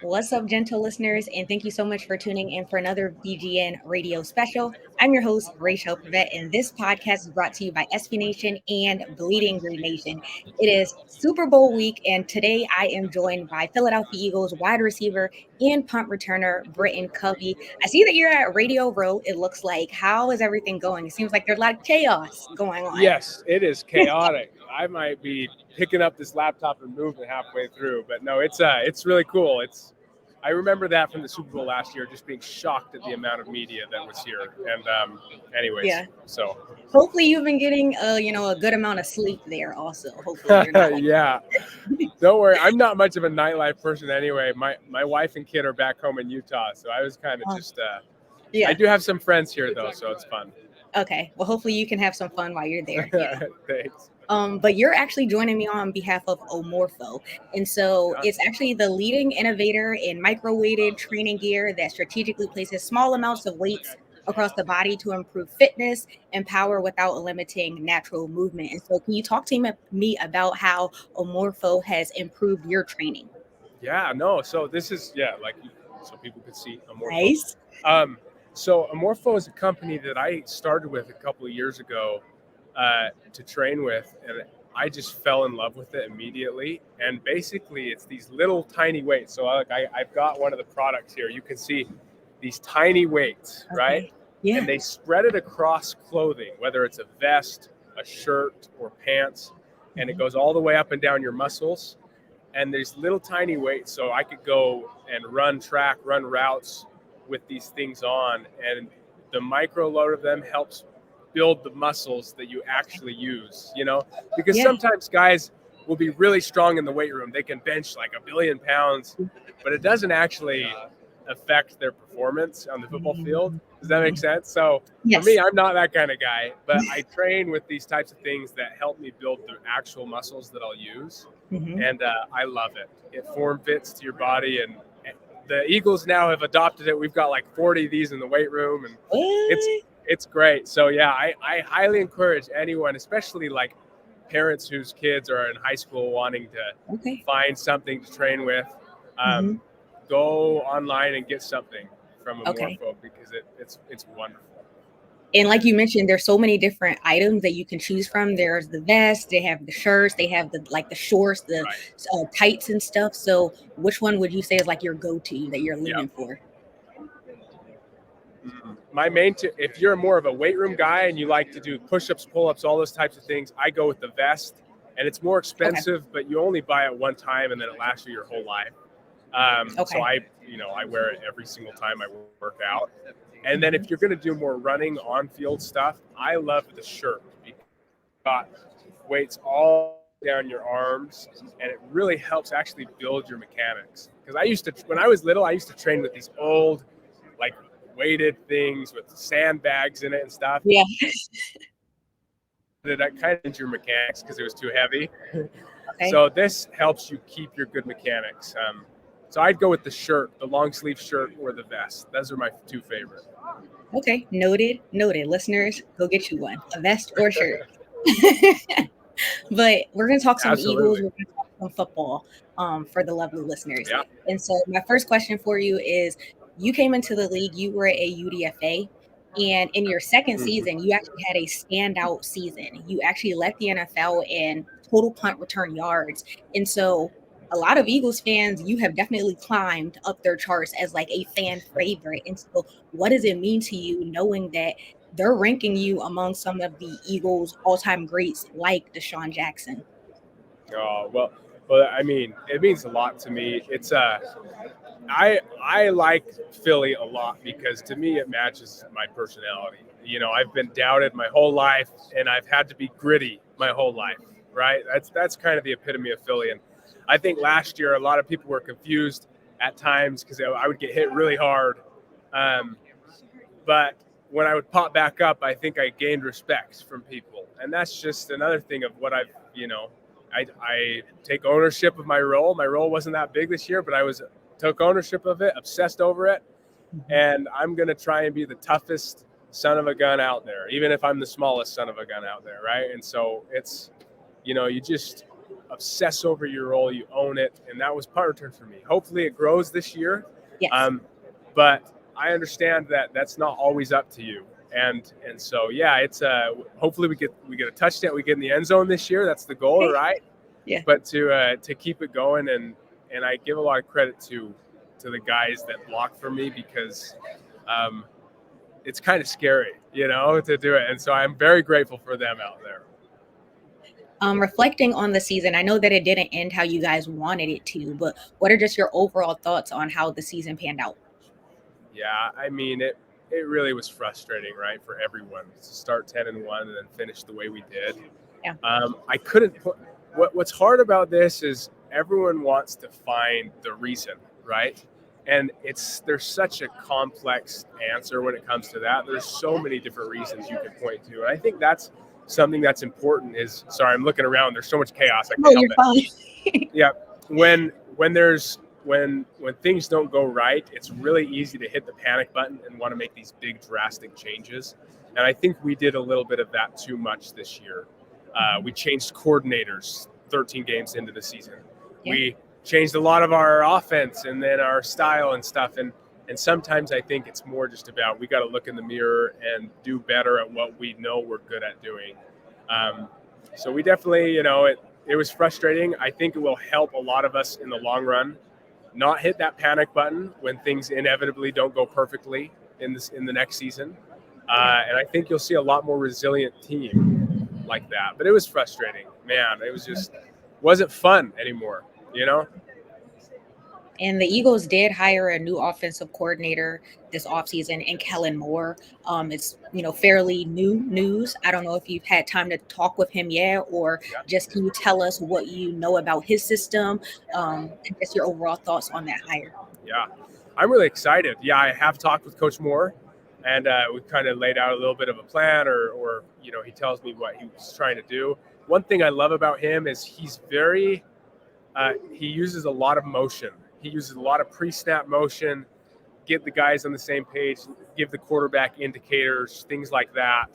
What's up, gentle listeners, and thank you so much for tuning in for another BGN radio special. I'm your host, Raichele Privette, and this podcast is brought to you by SB Nation and Bleeding Green Nation. It is Super Bowl week, and today I am joined by Philadelphia Eagles wide receiver and punt returner, Britian Covey. I see that you're at Radio Row, it looks like. How is everything going? It seems like there's a lot of chaos going on. Yes, it is chaotic. I might be picking up this laptop and moving halfway through, but no, it's really cool. I remember that from the Super Bowl last year, just being shocked at the amount of media that was here. And anyways, Yeah. so Hopefully you've been getting a good amount of sleep there also. Hopefully you're not like yeah, don't worry. I'm not much of a nightlife person anyway. My wife and kid are back home in Utah, so I was kind of just yeah. I do have some friends here though, so it's fun. Okay. Well, hopefully you can have some fun while you're there. Yeah. Thanks. But you're actually joining me on behalf of Omorpho. And so it's actually the leading innovator in micro-weighted training gear that strategically places small amounts of weights across the body to improve fitness and power without limiting natural movement. And so can you talk to me about how Omorpho has improved your training? Yeah, no. So this is so people could see Omorpho. Nice. So Omorpho is a company that I started with a couple of years ago to train with, and I just fell in love with it immediately. And basically, it's these little tiny weights. So I've got one of the products here. You can see these tiny weights, right? Okay. Yeah. And they spread it across clothing, whether it's a vest, a shirt, or pants, and it goes all the way up and down your muscles. And there's little tiny weights, so I could go and run routes with these things on, and the micro load of them helps build the muscles that you actually use, because sometimes guys will be really strong in the weight room. They can bench like 1 billion pounds, but it doesn't actually affect their performance on the football field. Does that make sense? So for me, I'm not that kind of guy, but I train with these types of things that help me build the actual muscles that I'll use. And I love it. It form fits to your body, and the Eagles now have adopted it. We've got like 40 of these in the weight room, and it's great. So yeah, I highly encourage anyone, especially like parents whose kids are in high school wanting to find something to train with, go online and get something from Omorpho because it's wonderful. And like you mentioned, there's so many different items that you can choose from. There's the vest, they have the shirts, they have the shorts, the tights and stuff. So which one would you say is like your go-to that you're leaning for? My main if you're more of a weight room guy and you like to do push-ups, pull-ups, all those types of things, I go with the vest. And it's more expensive, but you only buy it one time and then it lasts you your whole life. So I wear it every single time I work out. And then if you're going to do more running on-field stuff, I love the shirt. You've got weights all down your arms, and it really helps actually build your mechanics. Because when I was little, I used to train with these old, like, weighted things with sandbags in it and stuff. Yeah. That kind of into your mechanics because it was too heavy. So this helps you keep your good mechanics. So I'd go with the shirt, the long sleeve shirt or the vest. Those are my two favorite. Okay, noted. Listeners, go get you one, a vest or shirt. But we're going to talk some Eagles. We're going to talk some football for the lovely listeners. Yeah. And so my first question for you is, you came into the league, you were a UDFA, and in your second season, you actually had a standout season. You actually led the NFL in total punt return yards. And so a lot of Eagles fans, you have definitely climbed up their charts as like a fan favorite. And so what does it mean to you knowing that they're ranking you among some of the Eagles all-time greats like Deshaun Jackson? Oh, well, I mean, it means a lot to me. It's I like Philly a lot because to me it matches my personality. I've been doubted my whole life and I've had to be gritty my whole life, right? That's kind of the epitome of Philly. And I think last year a lot of people were confused at times because I would get hit really hard. But when I would pop back up, I think I gained respect from people. And that's just another thing of what I've, I take ownership of my role. My role wasn't that big this year, but took ownership of it, obsessed over it. And I'm going to try and be the toughest son of a gun out there, even if I'm the smallest son of a gun out there, right? And so it's, obsess over your role, you own it, and that was punt return for me. Hopefully it grows this year. Yes. But I understand that that's not always up to you. And so, yeah, it's hopefully we get a touchdown, we get in the end zone this year. That's the goal, right? Yeah. But to keep it going, and I give a lot of credit to the guys that block for me, because it's kind of scary, to do it. And so I'm very grateful for them out there. Reflecting on the season, I know that it didn't end how you guys wanted it to, but what are just your overall thoughts on how the season panned out? Yeah, I mean, it really was frustrating, right, for everyone to start 10-1 and then finish the way we did. Yeah. I couldn't put what's hard about this is everyone wants to find the reason, right? And there's such a complex answer when it comes to that. There's so many different reasons you can point to. And I think that's something that's important is, sorry, I'm looking around. There's so much chaos. I can't help it. Fine. Yeah. When things don't go right, it's really easy to hit the panic button and want to make these big drastic changes. And I think we did a little bit of that too much this year. We changed coordinators 13 games into the season. Yeah. We changed a lot of our offense and then our style and stuff. And sometimes I think it's more just about, we got to look in the mirror and do better at what we know we're good at doing. So we definitely, it was frustrating. I think it will help a lot of us in the long run not hit that panic button when things inevitably don't go perfectly in the next season. And I think you'll see a lot more resilient team like that. But it was frustrating, man. It was just wasn't fun anymore, And the Eagles did hire a new offensive coordinator this offseason in Kellen Moore. It's, fairly new news. I don't know if you've had time to talk with him yet, or just can you tell us what you know about his system, and just your overall thoughts on that hire? Yeah, I'm really excited. Yeah, I have talked with Coach Moore, and we kind of laid out a little bit of a plan, or he tells me what he was trying to do. One thing I love about him is he's very he uses a lot of motion. He uses a lot of pre-snap motion, get the guys on the same page, give the quarterback indicators, things like that,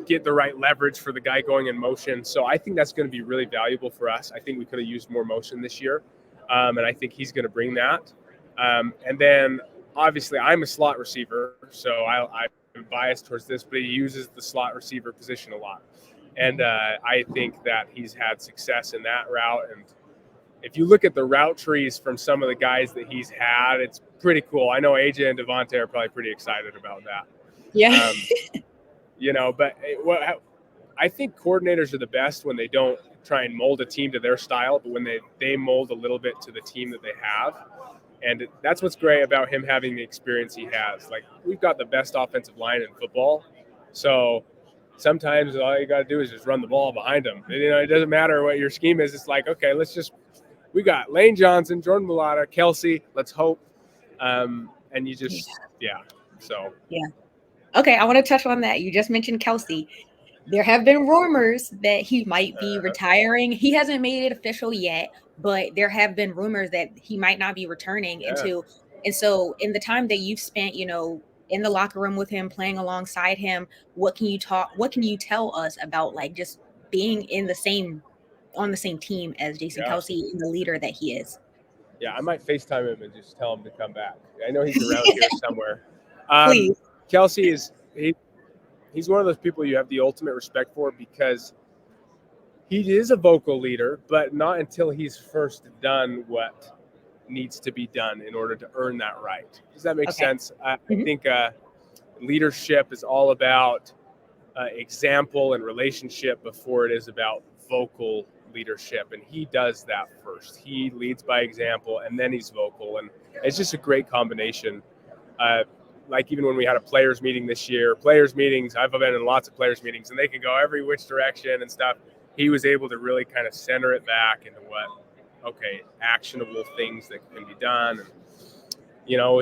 get the right leverage for the guy going in motion. So I think that's going to be really valuable for us. I think we could have used more motion this year, and I think he's going to bring that. And then, obviously, I'm a slot receiver, so I'm biased towards this, but he uses the slot receiver position a lot. And I think that he's had success in that route. And if you look at the route trees from some of the guys that he's had, it's pretty cool. I know AJ and Devontae are probably pretty excited about that. Yeah. But I think coordinators are the best when they don't try and mold a team to their style, but when they mold a little bit to the team that they have. And that's what's great about him having the experience he has. Like, we've got the best offensive line in football. So sometimes all you got to do is just run the ball behind them. And, it doesn't matter what your scheme is. It's like, okay, we got Lane Johnson, Jordan Mailata, Kelce. Let's hope. And you just, So. Yeah. Okay, I want to touch on that. You just mentioned Kelce. There have been rumors that he might be retiring. He hasn't made it official yet, but there have been rumors that he might not be returning until. And so, in the time that you've spent, in the locker room with him, playing alongside him, what can you tell us about, like, just being on the same team as Jason Kelce and the leader that he is? Yeah, I might FaceTime him and just tell him to come back. I know he's around here somewhere. Please. Kelce he's one of those people you have the ultimate respect for, because he is a vocal leader, but not until he's first done what needs to be done in order to earn that right. Does that make sense? I think leadership is all about example and relationship before it is about vocal leadership. And he does that first. He leads by example, and then he's vocal. And it's just a great combination. Like, even when we had a players meeting this year, I've been in lots of players meetings, and they can go every which direction and stuff. He was able to really kind of center it back into actionable things that can be done. And,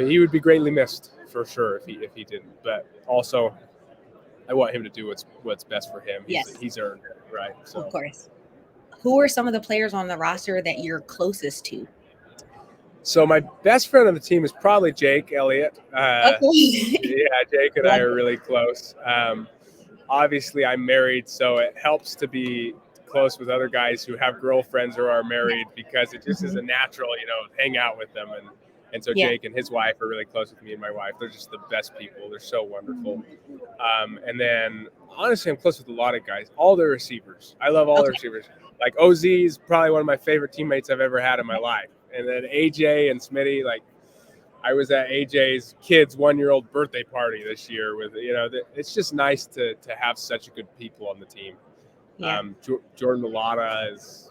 he would be greatly missed for sure if he didn't. But also, I want him to do what's best for him. He's earned it, right? So. Of course. Who are some of the players on the roster that you're closest to? So my best friend on the team is probably Jake Elliott. Okay. Yeah, Jake and I are really close. Obviously, I'm married, so it helps to be close with other guys who have girlfriends or are married because it just is a natural, hang out with them. And so Jake and his wife are really close with me and my wife. They're just the best people. They're so wonderful. And then honestly, I'm close with a lot of guys, all the receivers. I love all the receivers. Like OZ is probably one of my favorite teammates I've ever had in my life. And then AJ and Smitty, like I was at AJ's kid's 1-year-old birthday party this year with, it's just nice to have such good people on the team. Yeah. Jordan Malata is,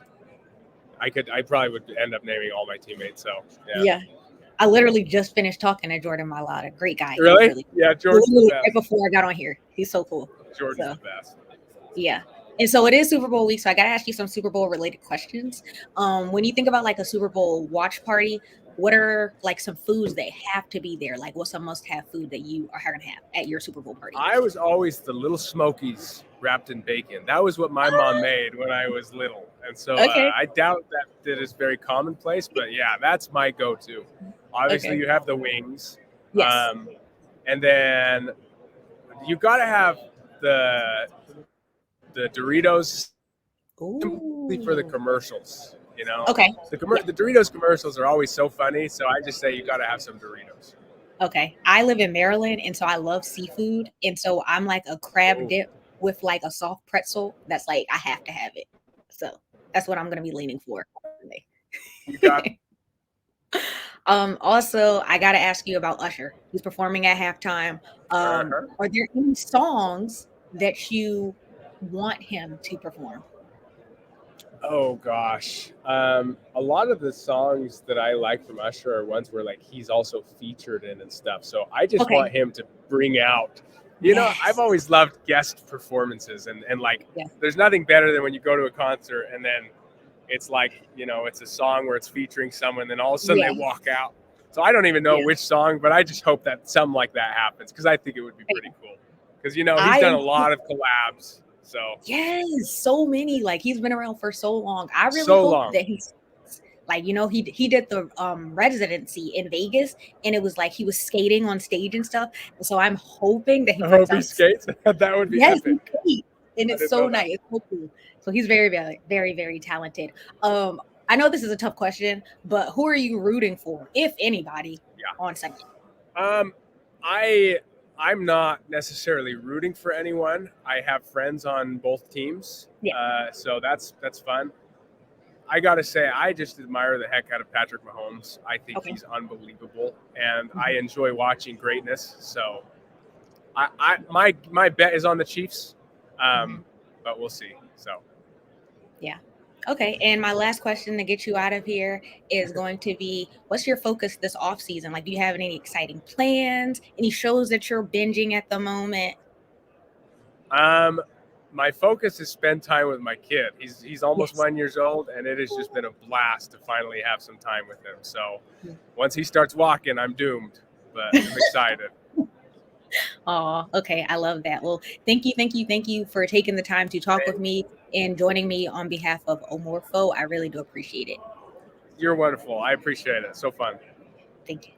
I probably would end up naming all my teammates. So yeah. I literally just finished talking to Jordan Malata. Great guy. Really? Yeah, Jordan's the best. Right before I got on here. He's so cool. Jordan's the best. Yeah. And so it is Super Bowl week, so I got to ask you some Super Bowl related questions. When you think about like a Super Bowl watch party, what are like some foods that have to be there? Like what's a must-have food that you are going to have at your Super Bowl party? I was always the little Smokies wrapped in bacon. That was what my mom made when I was little. And so I doubt that it is very commonplace, but yeah, that's my go-to. Obviously, you have the wings. Yes. And then you got to have the Doritos simply for the commercials, Okay. The Doritos commercials are always so funny, so I just say you got to have some Doritos. Okay. I live in Maryland, and so I love seafood, and so I'm like a crab dip with like a soft pretzel. That's like I have to have it. So that's what I'm going to be leaning for. You got it. Also, I got to ask you about Usher. He's performing at halftime. Are there any songs that you want him to perform? Oh gosh, a lot of the songs that I like from Usher are ones where like he's also featured in and stuff. So I just want him to bring out. I've always loved guest performances, and like there's nothing better than when you go to a concert and then it's like it's a song where it's featuring someone, then all of a sudden they walk out. So I don't even know which song, but I just hope that something like that happens because I think it would be pretty cool. Because he's done a lot of collabs. So yes, so many. Like he's been around for so long. I really hope that he's like he did the residency in Vegas, and it was like he was skating on stage and stuff. And so I'm hoping that he skates. That would be epic. And it's so nice. It's so cool. So he's very, very, very, very talented. I know this is a tough question, but who are you rooting for, if anybody, on Sunday? I'm not necessarily rooting for anyone. I have friends on both teams, so that's fun. I gotta say, I just admire the heck out of Patrick Mahomes. I think he's unbelievable, and I enjoy watching greatness. So, my bet is on the Chiefs, but we'll see. So, yeah. Okay, and my last question to get you out of here is going to be, what's your focus this off season? Like, do you have any exciting plans? Any shows that you're binging at the moment? My focus is spend time with my kid. He's almost 1 year old, and it has just been a blast to finally have some time with him. So once he starts walking, I'm doomed, but I'm excited. Oh, okay. I love that. Well, thank you for taking the time to talk with me and joining me on behalf of Omorpho. I really do appreciate it. You're wonderful. I appreciate it. So fun. Thank you.